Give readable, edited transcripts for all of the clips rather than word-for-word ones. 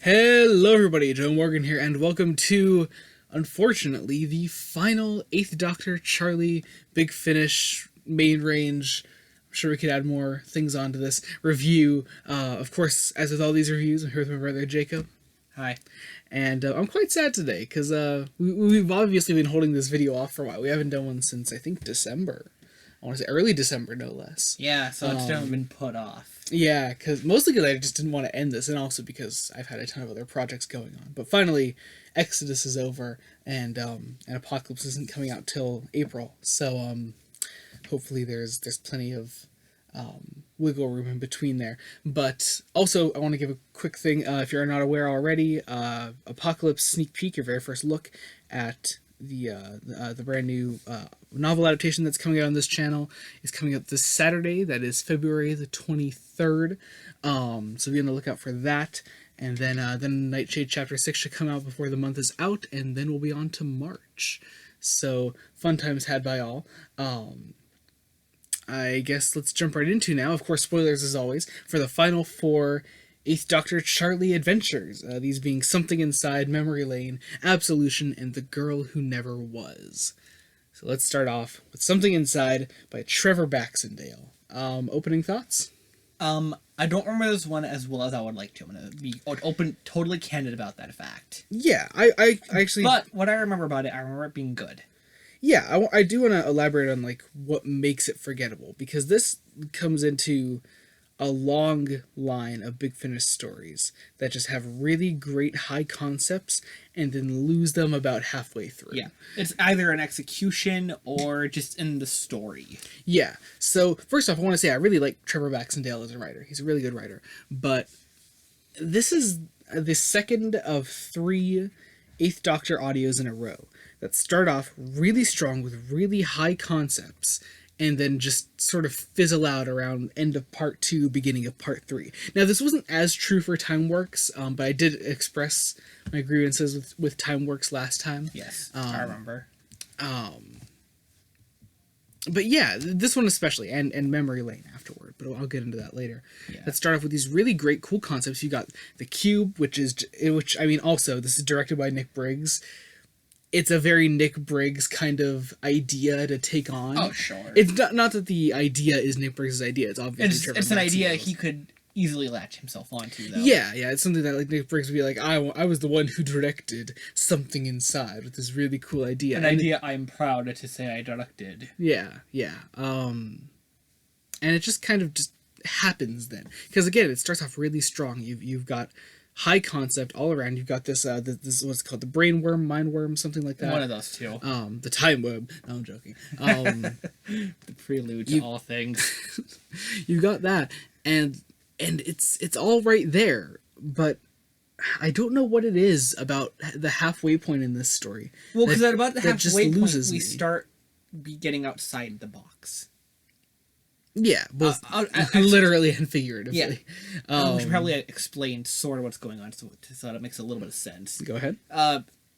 Hello everybody, Joe Morgan here, and welcome to, unfortunately, the final 8th Doctor Charley Big Finish main range. I'm sure we could add more things onto this review. Of course, as with all these reviews, I'm here with my brother Jacob. Hi. And I'm quite sad today, because we've obviously been holding this video off for a while. We haven't done one since, I think, December. I want to say early December, no less. Yeah, so it's definitely been put off. Yeah, mostly because I just didn't want to end this, and also because I've had a ton of other projects going on. But finally, Exodus is over, and Apocalypse isn't coming out till April. So hopefully there's plenty of wiggle room in between there. But also, I want to give a quick thing. If you're not aware already, Apocalypse sneak peek, your very first look at the brand new novel adaptation that's coming out on this channel is coming up this Saturday. That is February the 23rd. So be on the lookout for that. And then Nightshade Chapter 6 should come out before the month is out, and then we'll be on to March. So fun times had by all. I guess let's jump right into now. Of course, spoilers as always for the final 4 8th Doctor Charley adventures, these being Something Inside, Memory Lane, Absolution, and The Girl Who Never Was. So let's start off with Something Inside by Trevor Baxendale. Opening thoughts? I don't remember this one as well as I would like to. I'm going to be totally candid about that fact. Yeah, I actually... But what I remember about it, I remember it being good. Yeah, I do want to elaborate on, like, what makes it forgettable, because this comes into a long line of Big Finish stories that just have really great high concepts and then lose them about halfway through. Yeah, it's either an execution or just in the story. Yeah, so first off, I want to say I really like Trevor Baxendale as a writer. He's a really good writer. But this is the second of 3 8th Doctor audios in a row that start off really strong with really high concepts and then just sort of fizzle out around end of part 2, beginning of part 3. Now, this wasn't as true for Timeworks, but I did express my grievances with Timeworks last time. Yes, I remember. But yeah, this one especially, and Memory Lane afterward, but I'll get into that later. Yeah. Let's start off with these really great, cool concepts. You got the Cube, which I mean, also, this is directed by Nick Briggs. It's a very Nick Briggs kind of idea to take on. Oh, sure. It's not that the idea is Nick Briggs' idea. It's obviously it's an idea he could easily latch himself onto, though. Yeah, it's something that like Nick Briggs would be like, I was the one who directed Something Inside with this really cool idea. An idea I'm proud to say I directed. Yeah. And it just kind of just happens then. Because again, it starts off really strong. You've got high concept all around. You've got this this what's called the brain worm, mind worm, something like that. One of those two. The time worm. No, I'm joking. The prelude to all things. You got that, and it's all right there, but I don't know what it is about the halfway point in this story. Well, because at about the halfway point, we me. start getting outside the box. Yeah, both literally and figuratively. Yeah. We should probably explain sort of what's going on so that it makes a little bit of sense. Go ahead.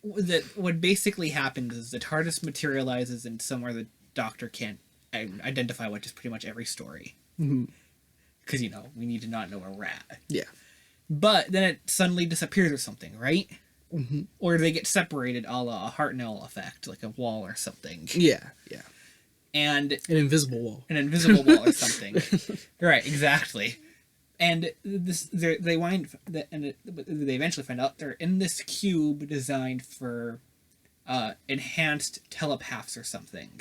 What basically happens is the TARDIS materializes in somewhere the Doctor can't identify, which is pretty much every story. Because, we need to not know where we're at. Yeah. But then it suddenly disappears or something, right? Mm-hmm. Or they get separated a la a Hartnell effect, like a wall or something. Yeah. And an invisible wall. An invisible wall or something. Right, exactly. And they eventually find out they're in this cube designed for enhanced telepaths or something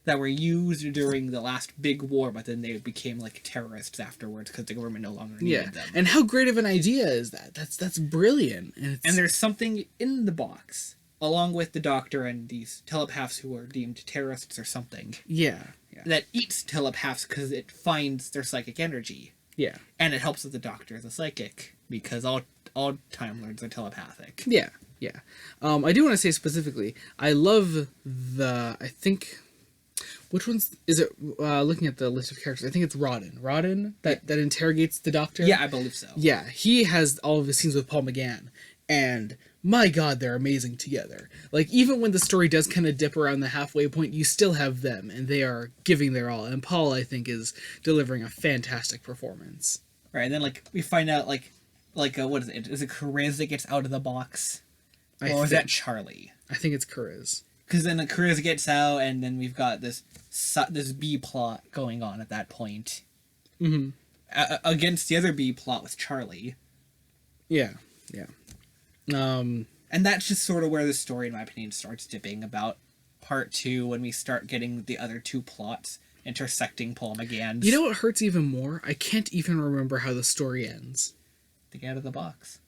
that were used during the last big war, but then they became like terrorists afterwards because the government no longer needed them. And how great of an idea is that? That's brilliant. And there's something in the box, along with the Doctor and these telepaths who are deemed terrorists or something. Yeah. That eats telepaths because it finds their psychic energy. Yeah. And it helps with the Doctor as a psychic, because all Time Lords are telepathic. Yeah. I do want to say specifically, I love I think... Which one's... Is it... looking at the list of characters, I think it's Rodden that interrogates the Doctor? Yeah, I believe so. Yeah, he has all of his scenes with Paul McGann, and my god, they're amazing together. Like, even when the story does kind of dip around the halfway point, you still have them, and they are giving their all. And Paul, I think, is delivering a fantastic performance. Right, and then, we find out, like what is it? Is it Chariz that gets out of the box, I or is that think, Charley? I think it's Chariz. Because then the Chariz gets out, and then we've got this B plot going on at that point. Mm-hmm. Against the other B plot with Charley. Yeah, yeah. And that's just sort of where the story, in my opinion, starts dipping about part 2, when we start getting the other two plots intersecting Paul McGann's. You know what hurts even more? I can't even remember how the story ends. To get out of the box.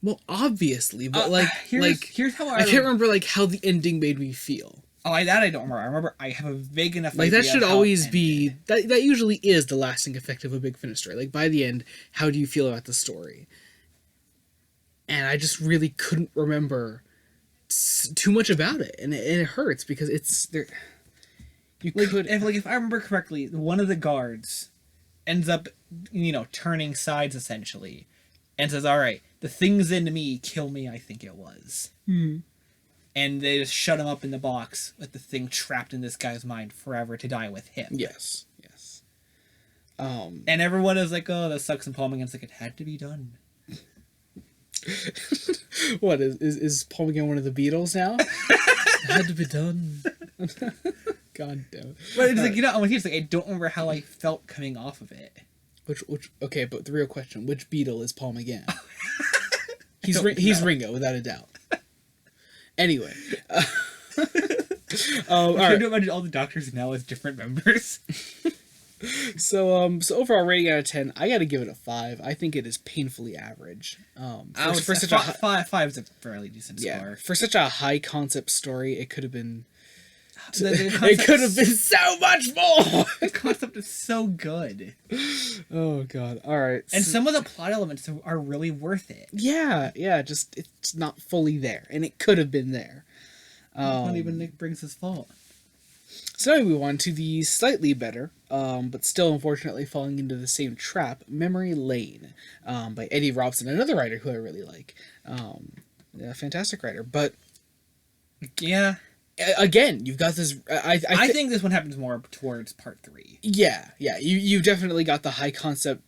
Well, obviously, but here's how I can't remember like how the ending made me feel. Oh, I don't remember. I remember I have a vague enough Like idea that should of how always it be ended. that usually is the lasting effect of a big finish story. Like by the end, how do you feel about the story? And I just really couldn't remember too much about it, and it hurts because it's there. You could If I remember correctly, one of the guards ends up, turning sides essentially, and says, "All right, the thing's in me. Kill me." I think it was. And they just shut him up in the box with the thing trapped in this guy's mind forever to die with him. Yes. And everyone is like, "Oh, that sucks," and Paul McGann's like, "It had to be done." What is Paul McGann one of the Beatles now? It had to be done. God damn it. But it's like, here's like, I don't remember how I felt coming off of it. Which okay, but the real question, which Beatle is Paul McGann? He's know. Ringo, without a doubt. Anyway. I'm trying to imagine all the Doctors now as different members. So overall rating out of 10, I gotta give it a 5. I think it is painfully average. For such a five is a fairly decent score. For such a high concept story, it could have been. It could have been so much more. The concept is so good. Oh god! All right, and some of the plot elements are really worth it. Yeah. Just it's not fully there, and it could have been there. Not even Nick brings his fault. So now we move on to the slightly better, but still unfortunately falling into the same trap, Memory Lane, by Eddie Robson, another writer who I really like. A fantastic writer, but yeah. Again, you've got this. I think this one happens more towards part 3. Yeah. You definitely got the high concept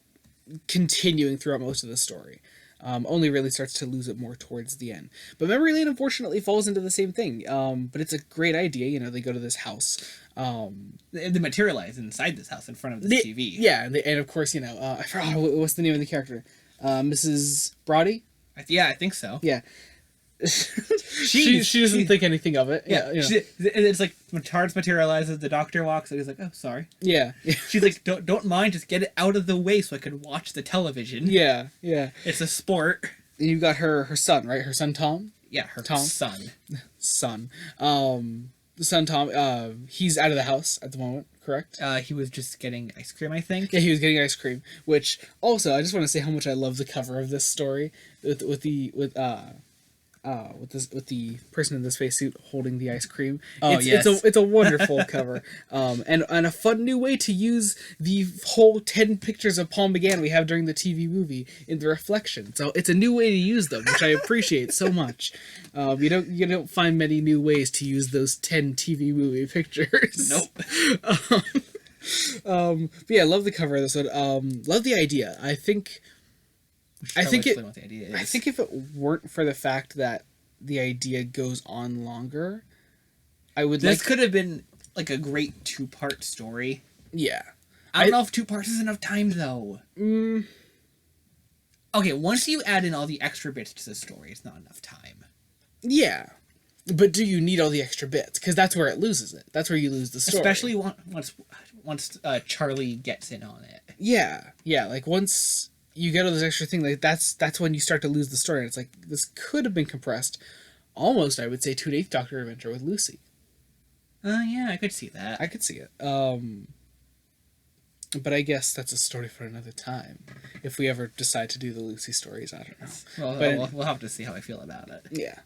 continuing throughout most of the story. Only really starts to lose it more towards the end. But Memory Lane unfortunately falls into the same thing. But it's a great idea. They go to this house. They materialize inside this house in front of the TV. Yeah, and of course, I forgot what's the name of the character. Mrs. Brody? Yeah, I think so. Yeah. She doesn't think anything of it. Yeah. It's like when Tards materializes, the doctor walks and he's like, "Oh, sorry." Yeah. She's like, "Don't mind, just get it out of the way so I can watch the television." Yeah. It's a sport. And you've got her son, right? Her son Tom? Yeah, her Tom? son. The son Tom, he's out of the house at the moment, correct? He was just getting ice cream, I think. Yeah, he was getting ice cream, which also I just want to say how much I love the cover of this story with the person in the spacesuit holding the ice cream. It's a wonderful cover, and a fun new way to use the whole 10 pictures of Paul McGann we have during the TV movie in the reflection. So it's a new way to use them, which I appreciate so much. You don't find many new ways to use those 10 TV movie pictures. Nope. But yeah, love the cover of this one. Love the idea. I think if it weren't for the fact that the idea goes on longer, This could have been like a great 2-part story. Yeah. I don't know if 2 parts is enough time though. Okay, once you add in all the extra bits to the story, it's not enough time. Yeah. But do you need all the extra bits? Because that's where it loses it. That's where you lose the story. Especially once Charley gets in on it. Yeah. Like once you get all this extra thing, like that's when you start to lose the story. And it's like this could have been compressed, almost I would say, to an 8th Doctor adventure with Lucy. Yeah, I could see that. I could see it. But I guess that's a story for another time. If we ever decide to do the Lucy stories, I don't know. Well, we'll have to see how I feel about it. Yeah.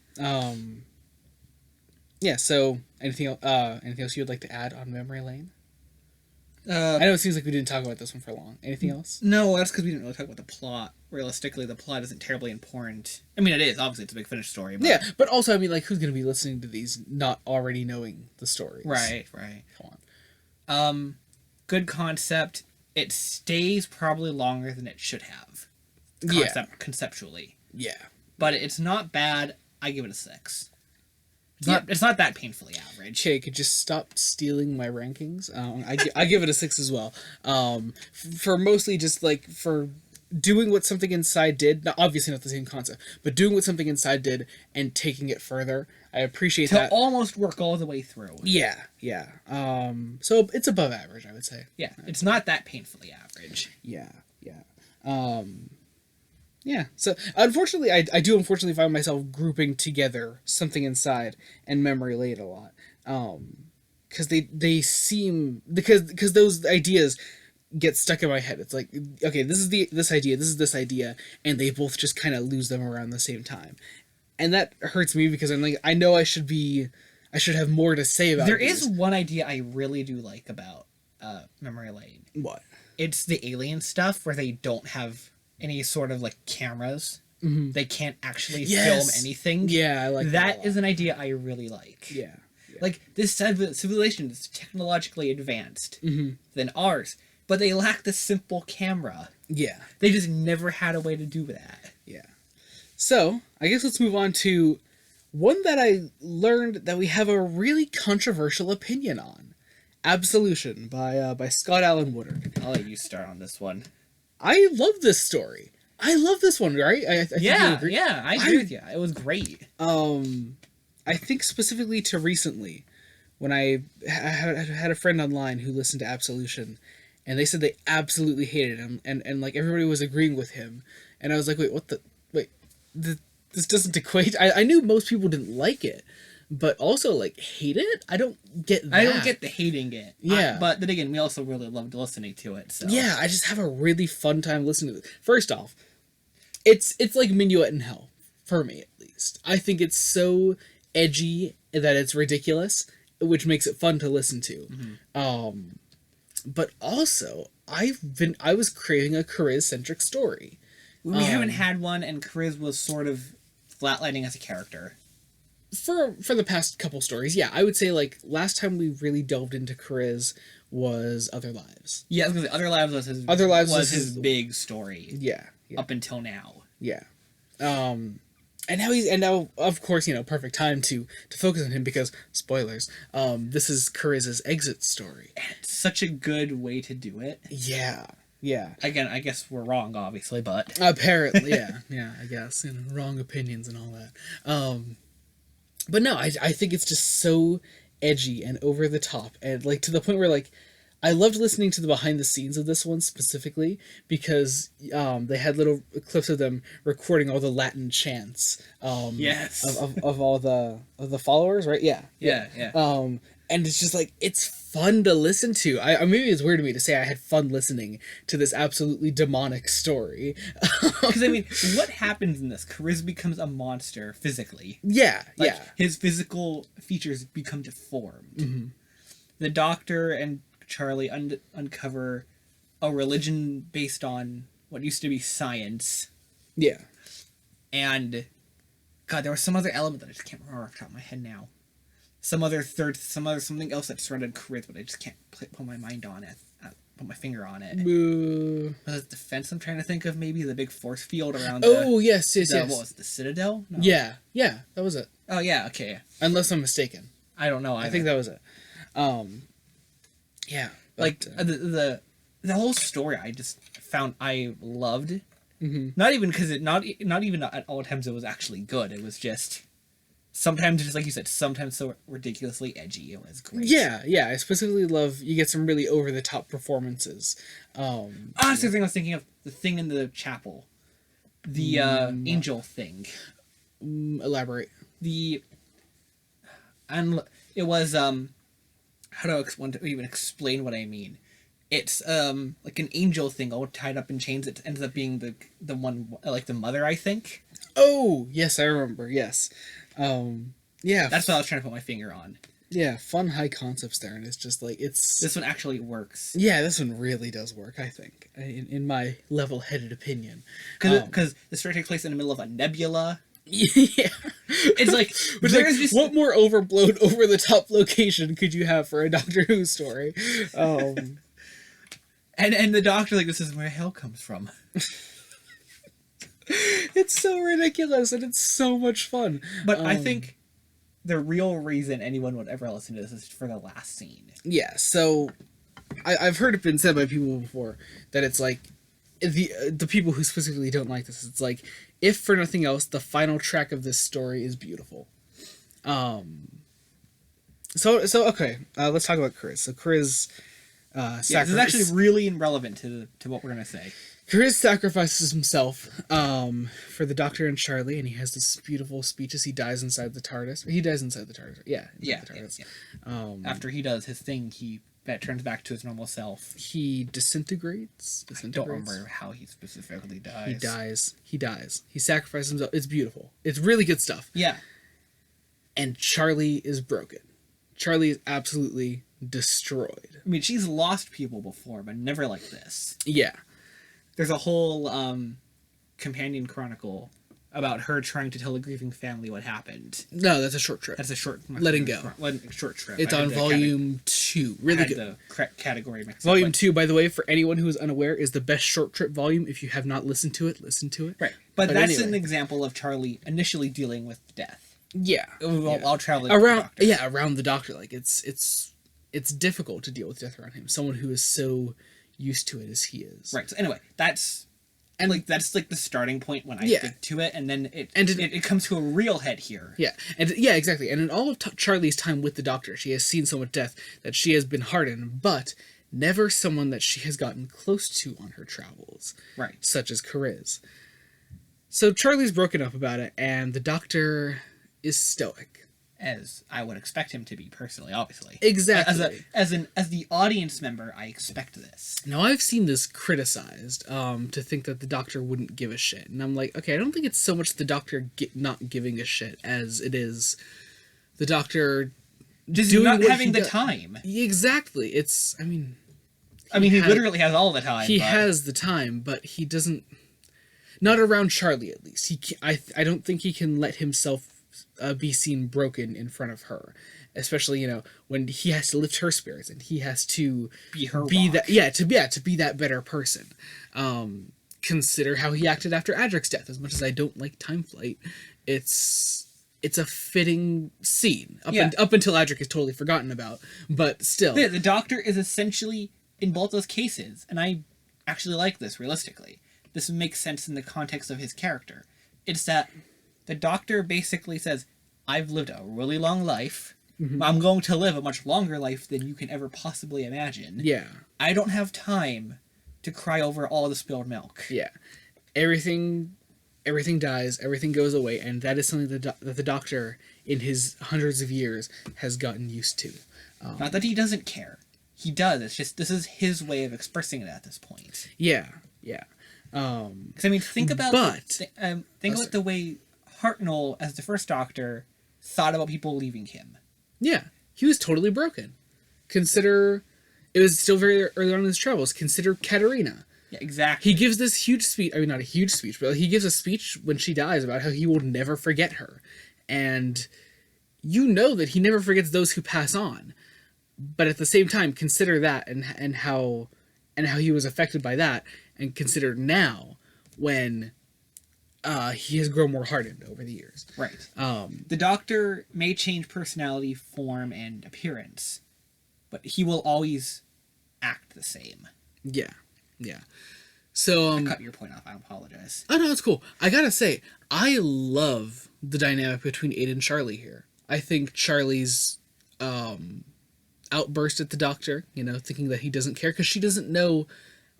Yeah. So anything else you would like to add on Memory Lane? I know it seems like we didn't talk about this one for long. Anything else? No, that's because we didn't really talk about the plot. Realistically, the plot isn't terribly important. I mean, it is. Obviously, it's a big finished story. But... Yeah, but also, I mean, like, who's going to be listening to these not already knowing the stories? Right. Come on. Good concept. It stays probably longer than it should have. conceptually. Yeah. But it's not bad. I give it a 6. It's not that painfully average. Okay, could you stop stealing my rankings? I give it a 6 as well. For mostly just like for doing what Something Inside did. Not obviously not the same concept, but doing what Something Inside did and taking it further. I appreciate that. To almost work all the way through. Yeah. So it's above average, I would say. Yeah, it's not that painfully average. Yeah. Yeah, so unfortunately, I do unfortunately find myself grouping together Something Inside and Memory Lane a lot, because they seem because those ideas get stuck in my head. It's like, okay, this is this idea, and they both just kind of lose them around the same time, and that hurts me because I'm like, I know I should have more to say about. There is one idea I really do like about Memory Lane. What? It's the alien stuff where they don't have any sort of like cameras. Mm-hmm. They can't actually film anything. Yeah, I like that. Is an idea I really like. Yeah. Like this civilization is technologically advanced than ours, but they lack the simple camera. Yeah. They just never had a way to do that. Yeah. So I guess let's move on to one that I learned that we have a really controversial opinion on. Absolution by Scott Allen Woodard. I'll let you start on this one. I love this story. I love this one, right? I think you'll agree. I agree with you. It was great. I think specifically to recently, when I had a friend online who listened to Absolution, and they said they absolutely hated him, and like everybody was agreeing with him, and I was like, this doesn't equate. I knew most people didn't like it, but also like hate it. I don't get that. I don't get the hating it. Yeah, but then again, we also really loved listening to it. So yeah, I just have a really fun time listening to it. First off, it's like Minuet in Hell for me, at least. I think it's so edgy that it's ridiculous, which makes it fun to listen to. Mm-hmm. But also, I was craving a Chariz-centric story. We haven't had one, and Chariz was sort of flatlining as a character. For the past couple stories, yeah, I would say like last time we really delved into Chariz was Other Lives. Yeah, because Other Lives was his big story. Yeah. Up until now. Yeah. And now of course, perfect time to focus on him because spoilers. This is Chariz's exit story. And it's such a good way to do it. Yeah. Again, I guess we're wrong, obviously, but apparently, yeah. I guess wrong opinions and all that. But no, I think it's just so edgy and over the top, and like to the point where like I loved listening to the behind the scenes of this one specifically because they had little clips of them recording all the Latin chants. Yes. Of all the followers, right? Yeah. And it's just like it's fun to listen to. I maybe it's weird to me to say I had fun listening to this absolutely demonic story. Because I mean, what happens in this? Chariz becomes a monster physically. Yeah. His physical features become deformed. Mm-hmm. The Doctor and Charley uncover a religion based on what used to be science. Yeah. And God, there was some other element that I just can't remember off the top of my head now. Something else that surrounded Chariz, but I just can't put my mind on it. Put my finger on it. Boo. Was it defense I'm trying to think of? Maybe the big force field around. Yes. What was it, the Citadel? No. Yeah, that was it. Oh yeah, okay. Unless I'm mistaken. I don't know. I think that was it. Yeah. But, like the whole story, I just found I loved. Mm-hmm. Not even because not even at all times it was actually good. It was just sometimes, just like you said, sometimes so ridiculously edgy. It was great. Yeah. I specifically love you get some really over the top performances. That's the thing I was thinking of. The thing in the chapel, the angel thing. Elaborate. It was how to even explain what I mean. It's like an angel thing all tied up in chains. It ends up being the one like the mother, I think. Oh yes, I remember. Yes, yeah. That's what I was trying to put my finger on. Yeah, fun high concepts there, and it's just like this one actually works. Yeah, this one really does work. I think, in my level-headed opinion, because the story takes place in the middle of a nebula. Yeah, it's like just what more overblown, over the top location could you have for a Doctor Who story? And the Doctor, like, this is where hell comes from. It's so ridiculous and it's so much fun. But I think the real reason anyone would ever listen to this is for the last scene. Yeah, so I've heard it been said by people before that it's like the people who specifically don't like this, it's like, if for nothing else, the final track of this story is beautiful. So okay, let's talk about Chris. So Chris, This is actually really irrelevant to what we're gonna say. Chris sacrifices himself for the Doctor and Charley, and he has this beautiful speech as he dies inside the TARDIS. He dies inside the TARDIS. Yeah. The TARDIS. Yeah. After he does his thing, he turns back to his normal self. He disintegrates. I don't remember how he specifically dies. He dies. He sacrifices himself. It's beautiful. It's really good stuff. Yeah. And Charley is broken. Charley is absolutely destroyed. I mean, she's lost people before, but never like this. Yeah. There's a whole companion chronicle about her trying to tell a grieving family what happened. No, that's a short trip. That's a short... Letting Go. Short trip. It's on volume 2. Really good. The category mixed up. Volume 2, by the way, for anyone who is unaware, is the best short trip volume. If you have not listened to it, listen to it. Right. But that's anyway. An example of Charley initially dealing with death. Yeah. While traveling with the Doctor. Yeah, around the Doctor. Like, it's difficult to deal with death around him. Someone who is so used to it as he is. Right. So anyway, that's the starting point when I think to it, and then it comes to a real head here. Yeah, and exactly. And in all of Charley's time with the Doctor, she has seen so much death that she has been hardened, but never someone that she has gotten close to on her travels. Right. Such as Chariz. So Charley's broken up about it, and the Doctor is stoic. As I would expect him to be personally, obviously. Exactly. As the audience member, I expect this. Now, I've seen this criticized to think that the Doctor wouldn't give a shit. And I'm like, okay, I don't think it's so much the Doctor not giving a shit as it is the Doctor just not having the time. Exactly. He literally has all the time. He has the time, but he doesn't... Not around Charley, at least. I don't think he can let himself be seen broken in front of her, especially when he has to lift her spirits and he has to be that better person. Consider how he acted after Adric's death. As much as I don't like Time Flight, it's a fitting scene up until Adric is totally forgotten about, but still the Doctor is essentially in both those cases, and I actually like this realistically. This makes sense in the context of his character. It's that the Doctor basically says, I've lived a really long life. Mm-hmm. I'm going to live a much longer life than you can ever possibly imagine. Yeah. I don't have time to cry over all the spilled milk. Yeah. Everything dies, everything goes away, and that is something that the Doctor, in his hundreds of years, has gotten used to. Not that he doesn't care. He does. It's just, this is his way of expressing it at this point. Yeah. Because, think about about the way Hartnell, as the first Doctor, thought about people leaving him. Yeah, he was totally broken. Consider, it was still very early on in his travels. Consider Katerina. Yeah, exactly. He gives this huge speech. I mean, not a huge speech, but he gives a speech when she dies about how he will never forget her. And that he never forgets those who pass on. But at the same time, consider that and how he was affected by that. And consider now when he has grown more hardened over the years. Right. The Doctor may change personality, form, and appearance, but he will always act the same. Yeah. So I cut your point off. I apologize. Oh no, it's cool. I gotta say, I love the dynamic between Aid and Charley here. I think Charley's outburst at the Doctor, thinking that he doesn't care because she doesn't know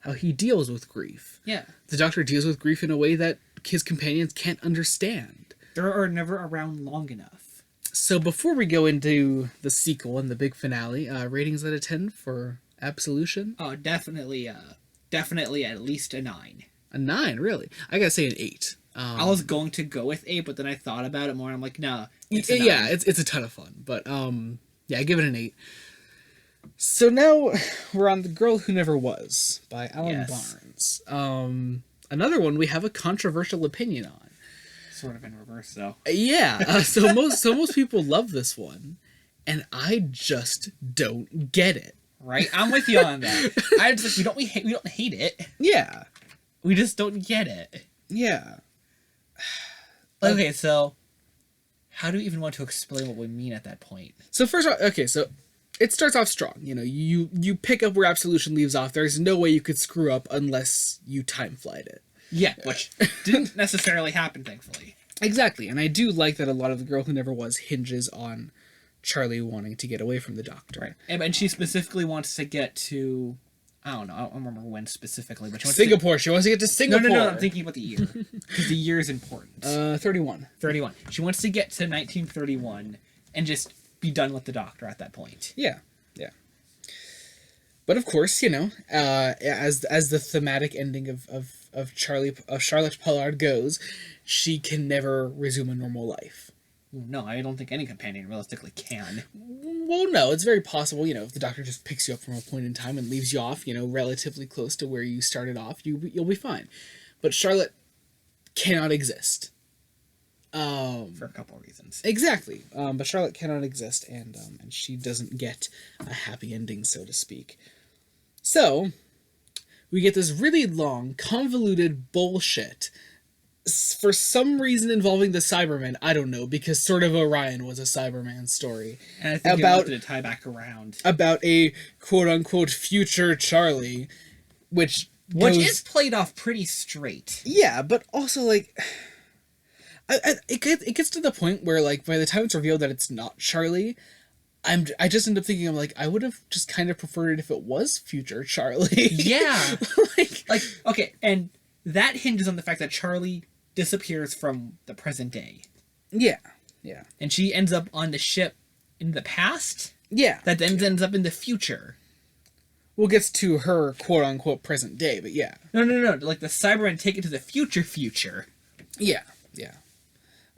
how he deals with grief. Yeah. The Doctor deals with grief in a way that his companions can't understand. They are never around long enough. So before we go into the sequel and the big finale, ratings out of 10 for Absolution? Oh, definitely at least a 9. A 9, really? I gotta say an 8. I was going to go with 8, but then I thought about it more and I'm like, nah, it's a 9. Yeah, it's a ton of fun. But, I give it an 8. So now we're on The Girl Who Never Was by Alan Barnes. Another one we have a controversial opinion on. Sort of in reverse, though. Yeah. So most people love this one, and I just don't get it. Right, I'm with you on that. We don't hate it. Yeah, we just don't get it. Yeah. Okay, so how do we even want to explain what we mean at that point? So first off, okay, so it starts off strong. You know, you pick up where Absolution leaves off. There's no way you could screw up unless you time flight it. Yeah, which didn't necessarily happen, thankfully. Exactly, and I do like that a lot of The Girl Who Never Was hinges on Charley wanting to get away from the Doctor. Right, and she specifically wants to get to, I don't know, I don't remember when specifically, but she wants Singapore. She wants to get to Singapore. No, I'm thinking about the year, because the year is important. 31. 31. She wants to get to 1931 and just be done with the Doctor at that point. Yeah, yeah. But of course, you know, as the thematic ending of Charlotte Pollard goes, she can never resume a normal life. No, I don't think any companion realistically can. Well, no, it's very possible, you know, if the Doctor just picks you up from a point in time and leaves you off, you know, relatively close to where you started off, you'll be fine. But Charlotte cannot exist. For a couple of reasons. Exactly. But Charlotte cannot exist, and she doesn't get a happy ending, so to speak. So, we get this really long, convoluted bullshit for some reason involving the Cybermen. I don't know, because Sword of Orion was a Cyberman story. And I think about to tie back around. About a quote-unquote future Charley, which is played off pretty straight. Yeah, but also, like... It gets to the point where, like, by the time it's revealed that it's not Charley, I just end up thinking, I'm like, I would have just kind of preferred it if it was future Charley. Yeah. like, okay, and that hinges on the fact that Charley disappears from the present day. Yeah, yeah. And she ends up on the ship in the past? Yeah. That then ends up in the future. Well, gets to her quote-unquote present day, but yeah. No. Like, the Cybermen take it to the future. Yeah, yeah.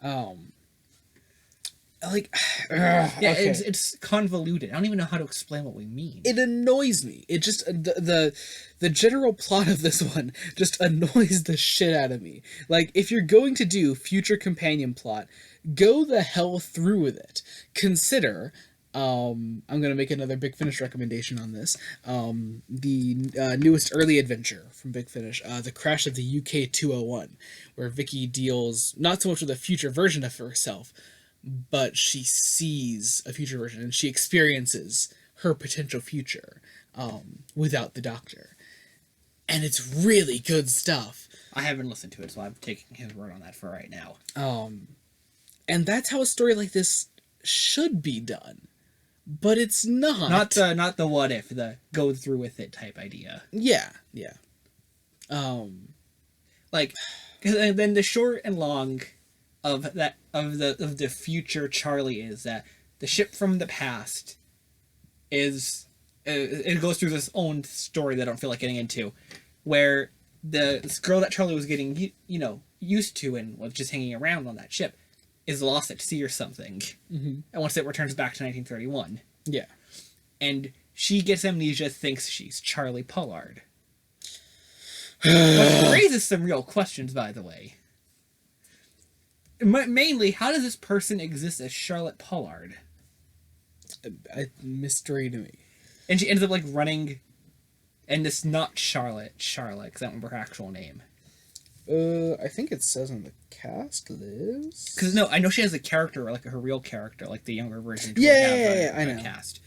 Yeah, okay. it's convoluted. I don't even know how to explain what we mean. It annoys me. It just the general plot of this one just annoys the shit out of me. Like, if you're going to do future companion plot, go the hell through with it. Consider, I'm gonna make another Big Finish recommendation on this. The newest early adventure from Big Finish, The Crash of the UK 201, where Vicky deals not so much with a future version of herself, but she sees a future version and she experiences her potential future without the Doctor. And it's really good stuff. I haven't listened to it, so I'm taking his word on that for right now. And that's how a story like this should be done. But it's not. Not the what if, the go through with it type idea. Yeah. Like, and then the short and long of the future Charley is that the ship from the past is it goes through this own story that I don't feel like getting into, where this girl that Charley was getting used to and was just hanging around on that ship is lost at sea or something, and once it returns back to 1931, and she gets amnesia, thinks she's Charley Pollard, which raises some real questions, by the way. Mainly, how does this person exist as Charlotte Pollard? A mystery to me. And she ends up like running, and it's not Charlotte, because I don't remember her actual name. I think it says on the cast list. Because no, I know she has a character, like her real character, like the younger version. Yeah, I know. Cast.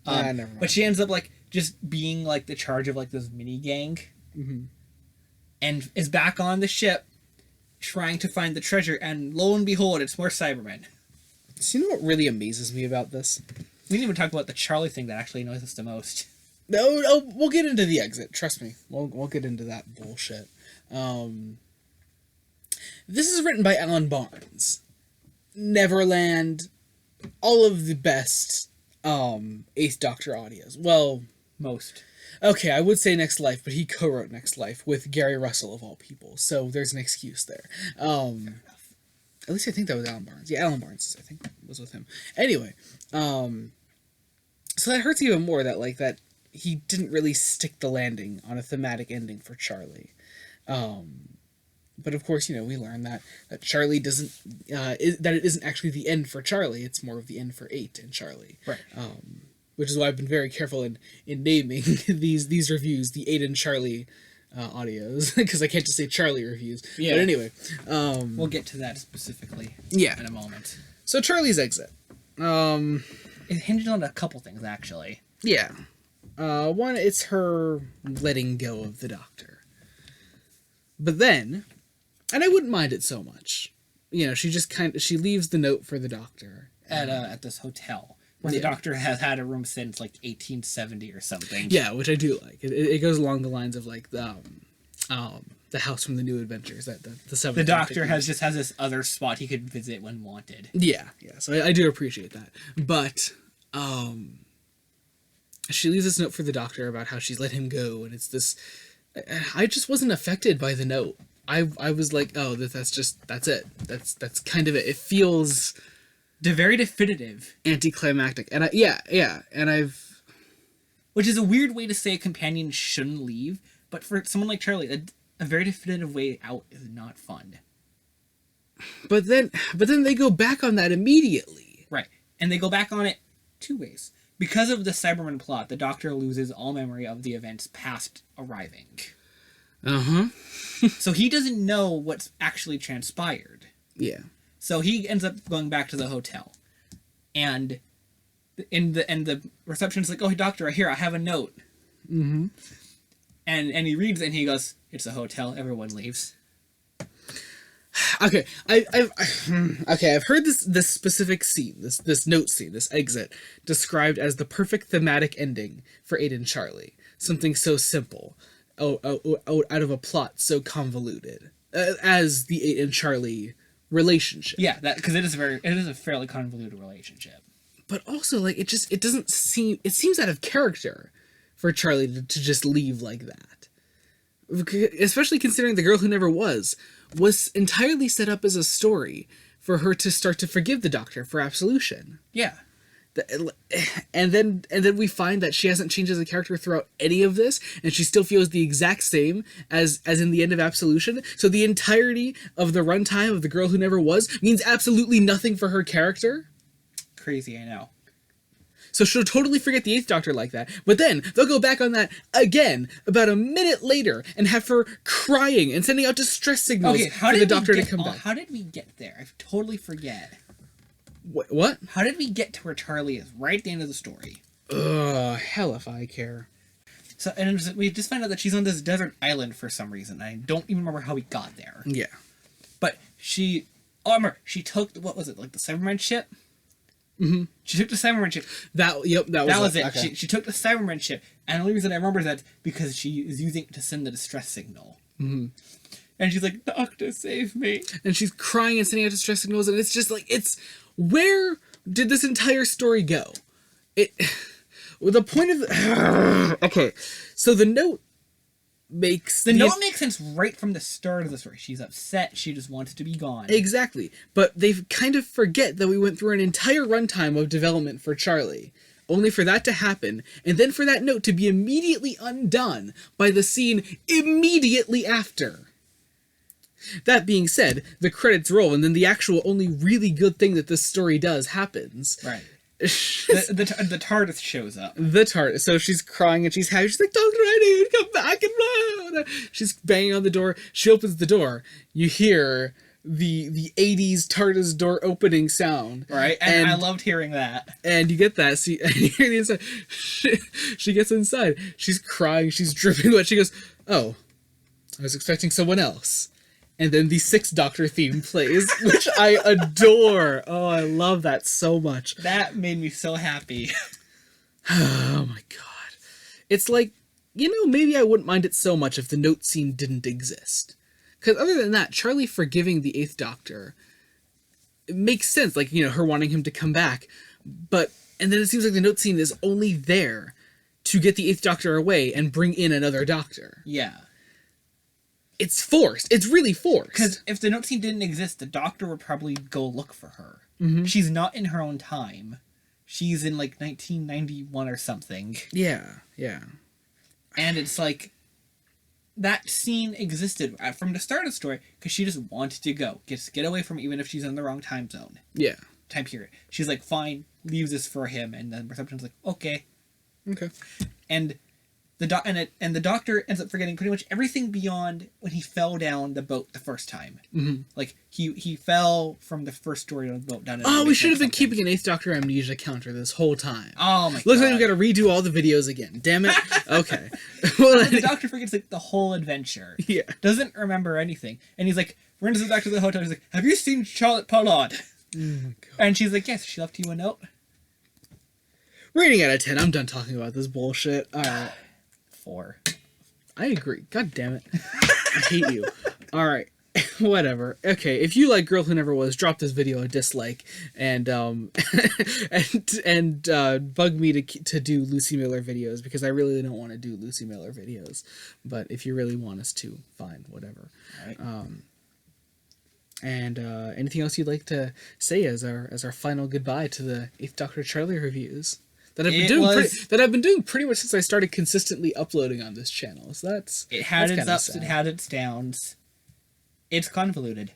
Never mind. But she ends up like just being like the charge of like this mini gang, and is back on the ship, trying to find the treasure, and lo and behold, it's more Cybermen. So you know what really amazes me about this? We didn't even talk about the Charley thing that actually annoys us the most. No, we'll get into the exit. Trust me, we'll get into that bullshit. This is written by Alan Barnes. Neverland, all of the best Eighth Doctor audios. Well, Most. Okay, I would say Next Life, but he co-wrote Next Life with Gary Russell of all people, so there's an excuse there. At least I think that was Alan Barnes. Yeah, Alan Barnes, I think, was with him. Anyway, so that hurts even more that he didn't really stick the landing on a thematic ending for Charley. But of course, we learn that Charley doesn't, that it isn't actually the end for Charley, it's more of the end for 8 and Charley. Right. Which is why I've been very careful in naming these reviews the 8 and Charley audios because I can't just say Charley reviews. Yeah. But anyway, We'll get to that specifically. Yeah. In a moment. So Charley's Exit. It hinged on a couple things actually. Yeah. One, it's her letting go of the doctor. But then, and I wouldn't mind it so much. You know, she leaves the note for the doctor At this hotel where the doctor has had a room since like 1870 or something. Yeah, which I do like. It goes along the lines of like the house from the New Adventures that the seventh. The doctor has this other spot he could visit when wanted. Yeah. So I do appreciate that, but she leaves this note for the doctor about how she's let him go, and it's this. I just wasn't affected by the note. I was like, oh, that's it. That's kind of it. It feels very definitive, anticlimactic, and I've. Which is a weird way to say a companion shouldn't leave, but for someone like Charley, a very definitive way out is not fun. But then they go back on that immediately. Right, and they go back on it two ways. Because of the Cyberman plot, the Doctor loses all memory of the events past arriving. So he doesn't know what's actually transpired. Yeah. So he ends up going back to the hotel, and the receptionist's like, "Oh, Doctor, here I have a note." Mm-hmm. And he reads it and he goes, "It's a hotel. Everyone leaves." Okay, I've heard this specific scene, this note scene, this exit, described as the perfect thematic ending for Aiden Charley. Something so simple, out of a plot so convoluted, as the Aiden Charley relationship. Yeah, because it is a fairly convoluted relationship. But also, like, it seems out of character for Charley to just leave like that. Especially considering the girl who never was entirely set up as a story for her to start to forgive the Doctor for Absolution. Yeah. And then we find that she hasn't changed as a character throughout any of this, and she still feels the exact same as in the end of Absolution. So the entirety of the runtime of the girl who never was means absolutely nothing for her character. Crazy, I know. So she'll totally forget the Eighth Doctor like that. But then they'll go back on that again about a minute later and have her crying and sending out distress signals for the Doctor to come back. How did we get there? I totally forget. What? How did we get to where Charley is right at the end of the story? Hell if I care. So, and we just find out that she's on this desert island for some reason. I don't even remember how we got there. Yeah. But she took, what was it, like the Cyberman ship? Mm-hmm. She took the Cyberman ship. That was it. Okay. She took the Cyberman ship, and the only reason I remember that because she is using it to send the distress signal. Mm-hmm. And she's like, "Doctor, save me!" And she's crying and sending out distress signals, and it's just like, where did this entire story go? The point of the okay, so the note makes sense right from the start of the story. She's upset. She just wants to be gone. Exactly. But they kind of forget that we went through an entire runtime of development for Charley, only for that to happen, and then for that note to be immediately undone by the scene immediately after. That being said, the credits roll, and then the actual only really good thing that this story does happens. Right. the TARDIS shows up. The TARDIS. So she's crying and she's happy. She's like, "Doctor, I need you to come back!" And blah, blah. She's banging on the door. She opens the door. You hear the 80s TARDIS door opening sound. Right. And I loved hearing that. And you get that. See, and you hear the inside. She gets inside. She's crying. She's dripping wet. She goes, "Oh, I was expecting someone else." And then the Sixth Doctor theme plays, which I adore. Oh, I love that so much. That made me so happy. Oh my god. It's like, maybe I wouldn't mind it so much if the note scene didn't exist. Because other than that, Charley forgiving the Eighth Doctor, it makes sense. Like, her wanting him to come back. And then it seems like the note scene is only there to get the Eighth Doctor away and bring in another Doctor. Yeah. It's forced. It's really forced. Because if the note scene didn't exist, the Doctor would probably go look for her. Mm-hmm. She's not in her own time. She's in, 1991 or something. Yeah. And it's like, that scene existed from the start of the story because she just wanted to go. Get away from it, even if she's in the wrong time zone. Yeah. Time period. She's like, fine, leaves this for him. And then reception's like, okay. Okay. And the Doctor ends up forgetting pretty much everything beyond when he fell down the boat the first time. Mm-hmm. Like he fell from the first story on the boat down. Oh, we should have been keeping an Eighth Doctor amnesia counter this whole time. Oh my god! Looks like we got to redo all the videos again. Damn it. Okay. Well, the Doctor forgets like the whole adventure. Yeah. Doesn't remember anything, and he's like runs back to the hotel. He's like, "Have you seen Charlotte Pollard?" Oh my god. And she's like, "Yes." She left you a note. Rating out of 10. I'm done talking about this bullshit. All right. 4. I agree. God damn it. I hate you. All right. Whatever. Okay, if you like Girl Who Never Was, drop this video a dislike and bug me to do Lucy Miller videos, because I really don't want to do Lucy Miller videos. But if you really want us to, fine, whatever. All right. And anything else you'd like to say as our final goodbye to the Eighth Doctor Charley reviews that I've been doing pretty much since I started consistently uploading on this channel. So it had its ups, sad. it had its downs. It's convoluted.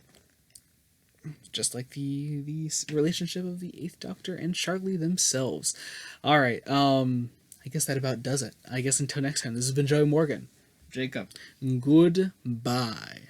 Just like the relationship of the Eighth Doctor and Charley themselves. All right. I guess that about does it. I guess until next time, this has been Joey Morgan. Jacob. Goodbye.